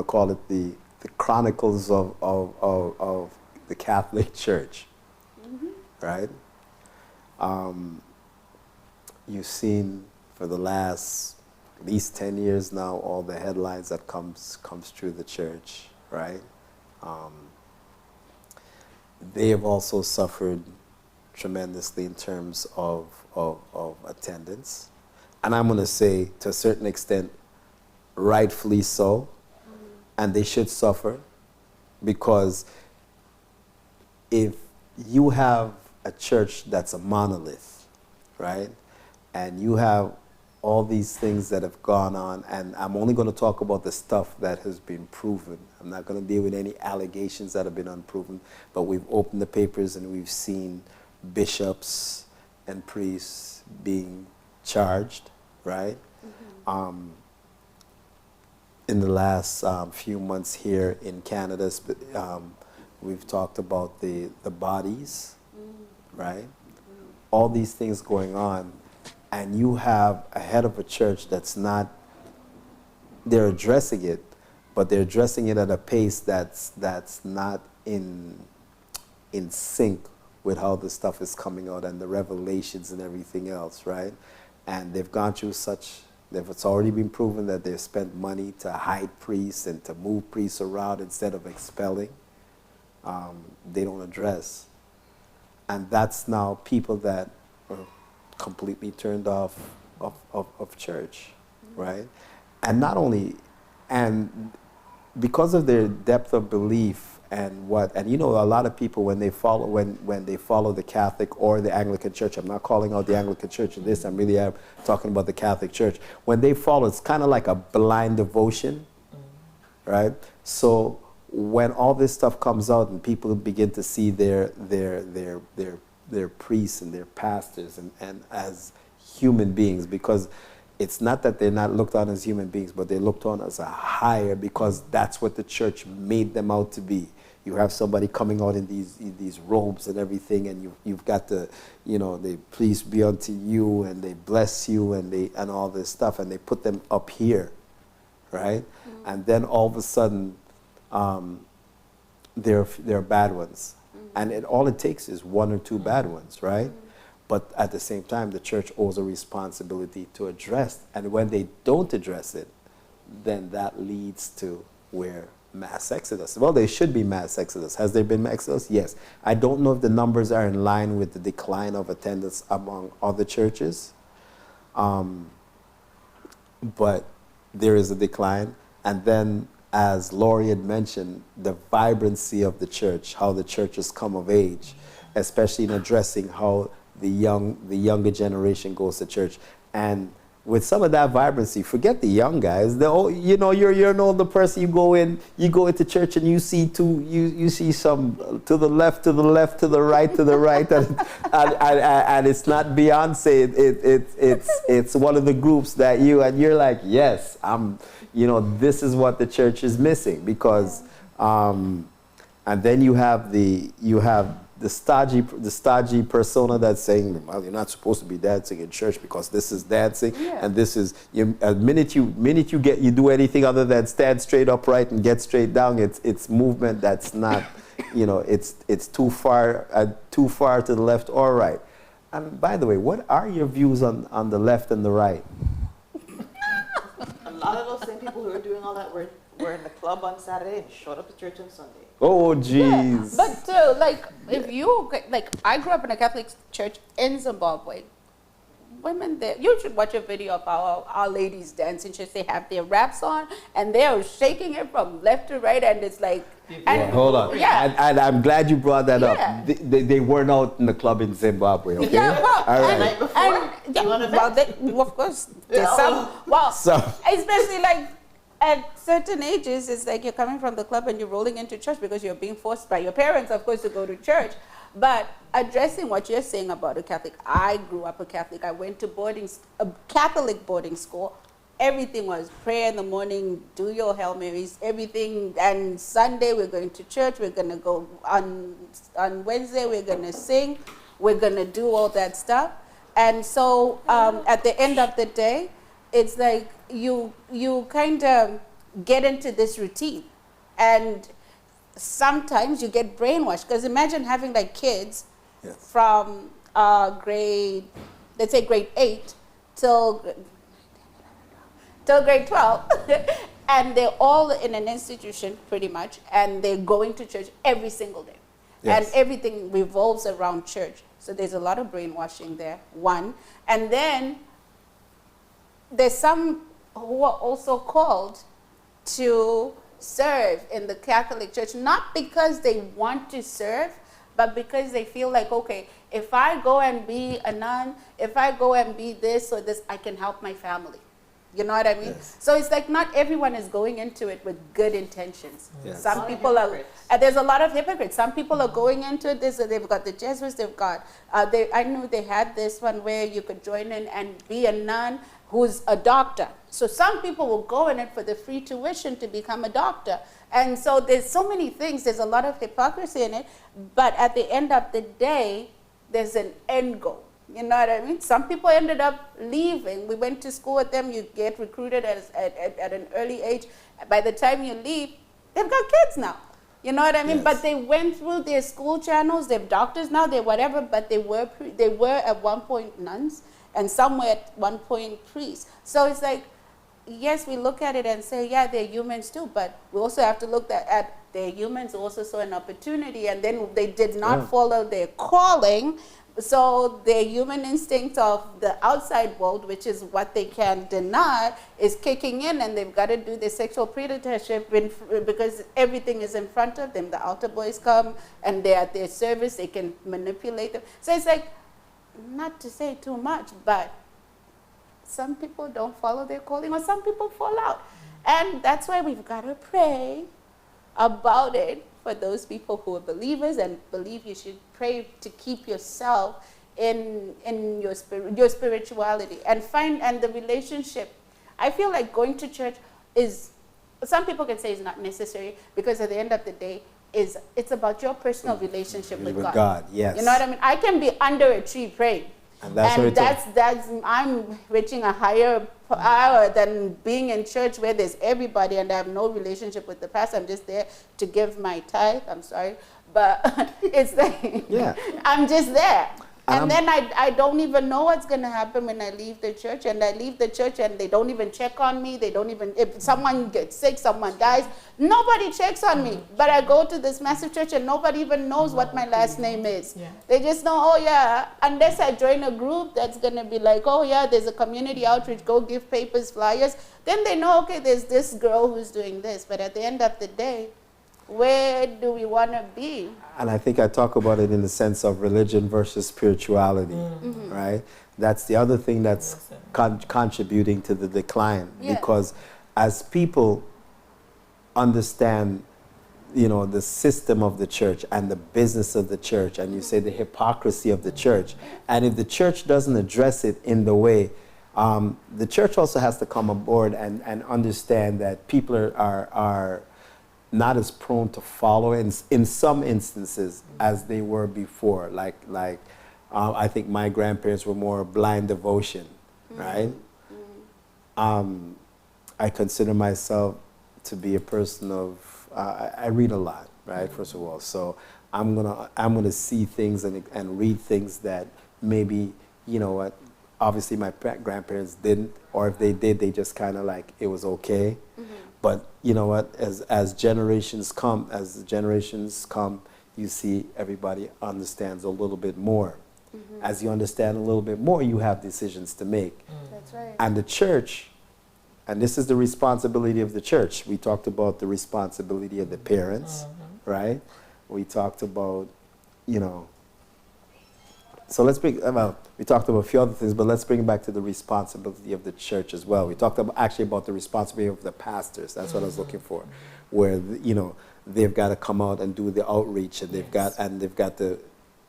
call it the Chronicles of the Catholic Church, right? You've seen for the last at least 10 years now all the headlines that comes through the church, right? They have also suffered tremendously in terms of attendance. And I'm going to say, to a certain extent, rightfully so. And they should suffer, because if you have a church that's a monolith, right? And you have all these things that have gone on, and I'm only going to talk about the stuff that has been proven. I'm not going to deal with any allegations that have been unproven, but we've opened the papers and we've seen bishops and priests being charged, right? In the last few months here in Canada, we've talked about the bodies, right? All these things going on, and you have a head of a church that's not, they're addressing it, but they're addressing it at a pace that's not in sync with how the stuff is coming out and the revelations and everything else, right? And they've gone through it's already been proven that they've spent money to hide priests and to move priests around instead of expelling. They don't address. And that's now people that are completely turned off of church, right? And not only, and because of their depth of belief and you know, a lot of people when they follow the Catholic or the Anglican Church, I'm not calling out the Anglican Church in this, I'm really talking about the Catholic Church. When they follow, it's kind of like a blind devotion, right? So when all this stuff comes out and people begin to see their priests and their pastors and as human beings, because it's not that they're not looked on as human beings, but they're looked on as a higher, because that's what the church made them out to be. You have somebody coming out in these robes and everything, and you've got the, you know, they please be unto you, and they bless you, and all this stuff, and they put them up here, right? And then all of a sudden, they're bad ones, and all it takes is one or two bad ones, right? But at the same time, the church owes a responsibility to address, and when they don't address it, then that leads to where mass exodus. Well, there should be mass exodus. Has there been mass exodus? Yes. I don't know if the numbers are in line with the decline of attendance among other churches, but there is a decline. And then, as Laurie had mentioned, the vibrancy of the church, how the church has come of age, especially in addressing how the younger generation goes to church. And with some of that vibrancy, forget the young guys. You know, you're an older person. You go into church and you see you see some to the left, to the left, to the right, and it's not Beyonce. It's one of the groups that you're like, yes, you know, this is what the church is missing, because, and then you have the stodgy persona that's saying, well, you're not supposed to be dancing in church because this is dancing, and this is, a minute you do anything other than stand straight upright and get straight down, it's movement that's not, you know, it's too far to the left or right. And by the way, what are your views on the left and the right? A lot of those same people who are doing all that were in the club on Saturday and showed up to church on Sunday. Oh, jeez. Yeah, but like, if you, like, I grew up in a Catholic church in Zimbabwe. Women there, you should watch a video of our ladies dance in church. They have their wraps on, and they're shaking it from left to right, and it's like... And, hold on. Yeah. And I'm glad you brought that up. They weren't out in the club in Zimbabwe, okay? Yeah, well, all right. The night before? Of course, there's especially like, at certain ages, it's like you're coming from the club and you're rolling into church because you're being forced by your parents, of course, to go to church. But addressing what you're saying about a Catholic, I grew up a Catholic. I went to a Catholic boarding school. Everything was prayer in the morning, do your Hail Marys, everything. And Sunday, we're going to church. We're going to go on Wednesday, we're going to sing. We're going to do all that stuff. And so at the end of the day, it's like you kind of get into this routine, and sometimes you get brainwashed, because imagine having like kids from grade 8 till grade 12 and they're all in an institution pretty much, and they're going to church every single day. And everything revolves around church. So there's a lot of brainwashing there, one. And then there's some who are also called to serve in the Catholic Church, not because they want to serve, but because they feel like, okay, if I go and be a nun, if I go and be this or this, I can help my family. You know what I mean? Yes. So it's like not everyone is going into it with good intentions. Yes. Some A lot of people are, hypocrites. there's a lot of hypocrites. Some people are going into it, they've got the Jesuits, they've got, I knew they had this one where you could join in and be a nun who's a doctor. So some people will go in it for the free tuition to become a doctor. And so there's so many things, there's a lot of hypocrisy in it, but at the end of the day, there's an end goal. You know what I mean? Some people ended up leaving. We went to school with them. You get recruited at an early age. By the time you leave, they've got kids now. You know what I mean? Yes. But they went through their school channels. They're doctors now. They're whatever. But they were at one point nuns, and some were at one point priests. So it's like, yes, we look at it and say, yeah, they're humans too. But we also have to look at they're humans also saw an opportunity, and then they did not follow their calling. So their human instinct of the outside world, which is what they can deny, is kicking in, and they've got to do their sexual predatorship because everything is in front of them. The altar boys come, and they're at their service. They can manipulate them. So it's like, not to say too much, but some people don't follow their calling, or some people fall out. And that's why we've got to pray about it for those people who are believers and believe. You should pray to keep yourself in your spirituality and the relationship. I feel like going to church is, some people can say is not necessary, because at the end of the day, it's about your personal relationship with God. Yes. You know what I mean? I can be under a tree praying. And that's I'm reaching a higher power than being in church where there's everybody and I have no relationship with the pastor. I'm just there to give my tithe. I'm sorry, but it's like, Yeah. I'm just there. And And then I don't even know what's going to happen when I leave the church. And I leave the church and they don't even check on me. They don't even, if someone gets sick, someone dies, nobody checks on me. But I go to this massive church and nobody even knows what my last name is. Yeah. They just know, oh yeah, unless I join a group that's going to be like, oh yeah, there's a community outreach, go give papers, flyers. Then they know, okay, there's this girl who's doing this. But at the end of the day, where do we want to be? And I think I talk about it in the sense of religion versus spirituality, right? That's the other thing that's contributing to the decline. Yeah. Because as people understand, the system of the church and the business of the church, and you say the hypocrisy of the church, and if the church doesn't address it in the way, the church also has to come aboard and understand that people are not as prone to follow in some instances as they were before. Like I think my grandparents were more blind devotion, right? I consider myself to be a person of I read a lot, right? First of all, so I'm gonna see things and read things that maybe obviously my grandparents didn't, or if they did, they just kind of like it was okay. But you know what? As generations come, you see everybody understands a little bit more. As you understand a little bit more, you have decisions to make. That's right. And the church, and this is the responsibility of the church. We talked about the responsibility of the parents, right? We talked about, so let's bring, we talked about a few other things, but let's bring it back to the responsibility of the church as well. We talked about the responsibility of the pastors. That's what I was looking for, where, they've got to come out and do the outreach, and they've got to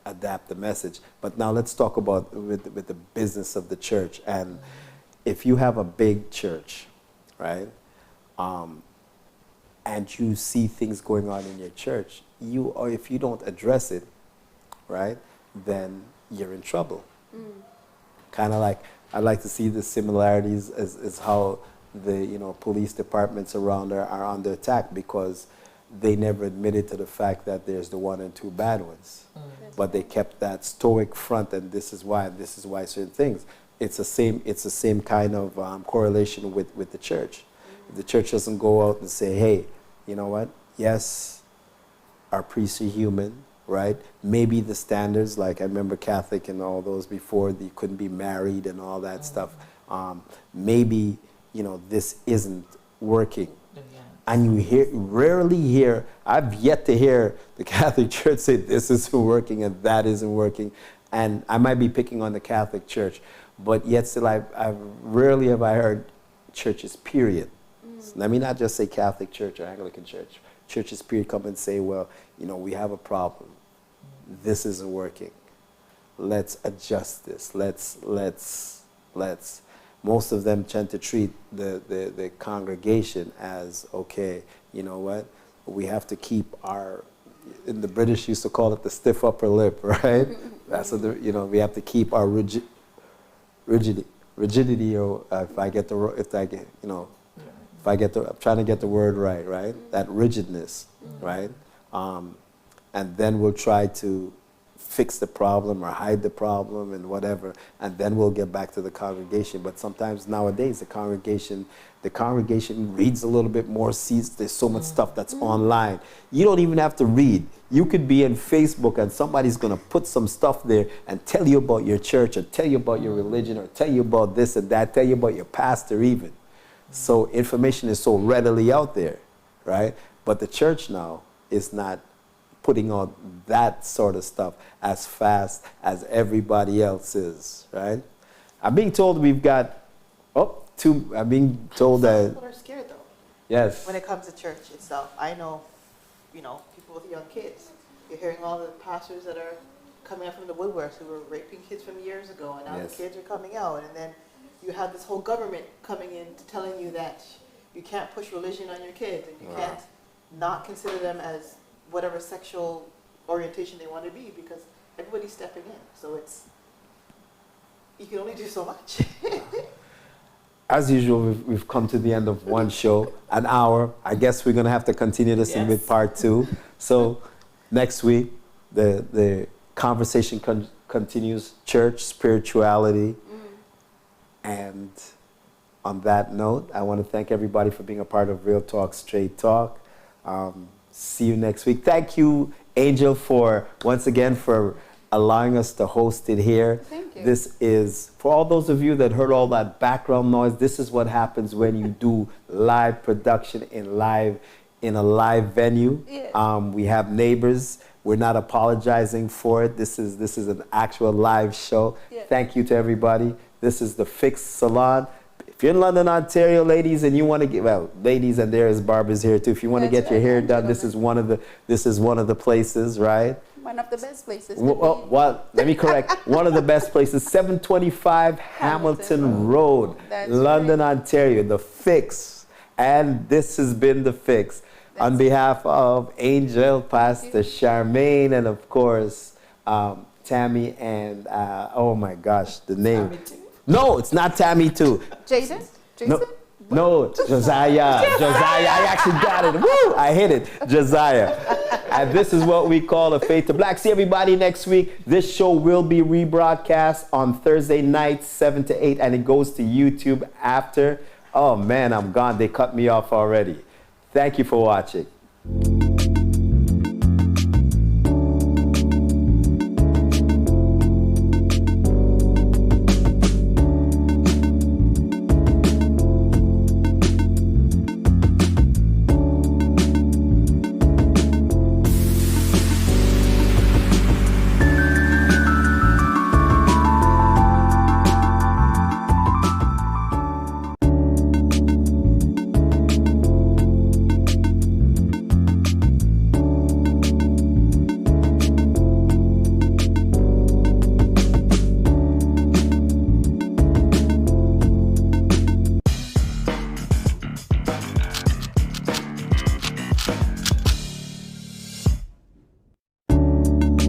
adapt the message. But now let's talk about with the business of the church. And if you have a big church, right, and you see things going on in your church, if you don't address it, right, then you're in trouble. Kind of like, I like to see the similarities as how the police departments around are under attack, because they never admitted to the fact that there's the one and two bad ones. But they kept that stoic front, and this is why certain things. It's the same kind of correlation with the church. If the church doesn't go out and say, hey, you know what? Yes, our priests are human, right? Maybe the standards, like I remember Catholic and all those before, you couldn't be married and all that stuff. Maybe, this isn't working. And you rarely hear, I've yet to hear the Catholic Church say this isn't working and that isn't working. And I might be picking on the Catholic Church, but yet still I've rarely have I heard churches, period. So let me not just say Catholic Church or Anglican Church. Churches, period, come and say, well, we have a problem. This isn't working. Let's adjust this. Let's. Most of them tend to treat the congregation as, okay, you know what? We have to keep in the British used to call it the stiff upper lip, right? That's what we have to keep our rigidity, or I'm trying to get the word right? That rigidness, right? And then we'll try to fix the problem or hide the problem and whatever, and then we'll get back to the congregation. But sometimes nowadays the congregation reads a little bit more, sees there's so much stuff that's online. You don't even have to read. You could be in Facebook and somebody's going to put some stuff there and tell you about your church or tell you about your religion or tell you about this and that, tell you about your pastor even. So information is so readily out there, right? But the church now is not putting out that sort of stuff as fast as everybody else is, right? I'm being told we've got, I'm being told Some that, people are scared though. yes. When it comes to church itself, I know, people with young kids. You're hearing all the pastors that are coming up from the woodworks who were raping kids from years ago, and now Yes. the kids are coming out, and then you have this whole government coming in to telling you that you can't push religion on your kids, and you can't not consider them as whatever sexual orientation they want to be, because everybody's stepping in. So you can only do so much. As usual, we've come to the end of one show, an hour. I guess we're going to have to continue this with part 2. So next week, the conversation continues, church, spirituality. And on that note, I want to thank everybody for being a part of Real Talk, Straight Talk. See you next week. Thank you, Angel, once again for allowing us to host it here. Thank you. This is, for all those of you that heard all that background noise, this is what happens when you do live production in a live venue. Yes. We have neighbors. We're not apologizing for it. This is an actual live show. Yes. Thank you to everybody. This is the Fix Salon. If you're in London, Ontario, ladies, and you want to get, ladies, and there is barbers here too. If you want to That's get your right, hair and done, this is one of the places, right? One of the best places to Well, let me correct. One of the best places, 725 Hamilton Road, That's London, right. Ontario, the Fix. And this has been the Fix. On behalf of Angel, Pastor Charmaine, and of course, Tammy and, oh my gosh, the name. No, it's not Tammy too. Jason? No, Josiah. I actually got it. Woo! I hit it. Josiah. And this is what we call a Fade to Black. See everybody next week. This show will be rebroadcast on Thursday nights, 7 to 8, and it goes to YouTube after. Oh man, I'm gone. They cut me off already. Thank you for watching.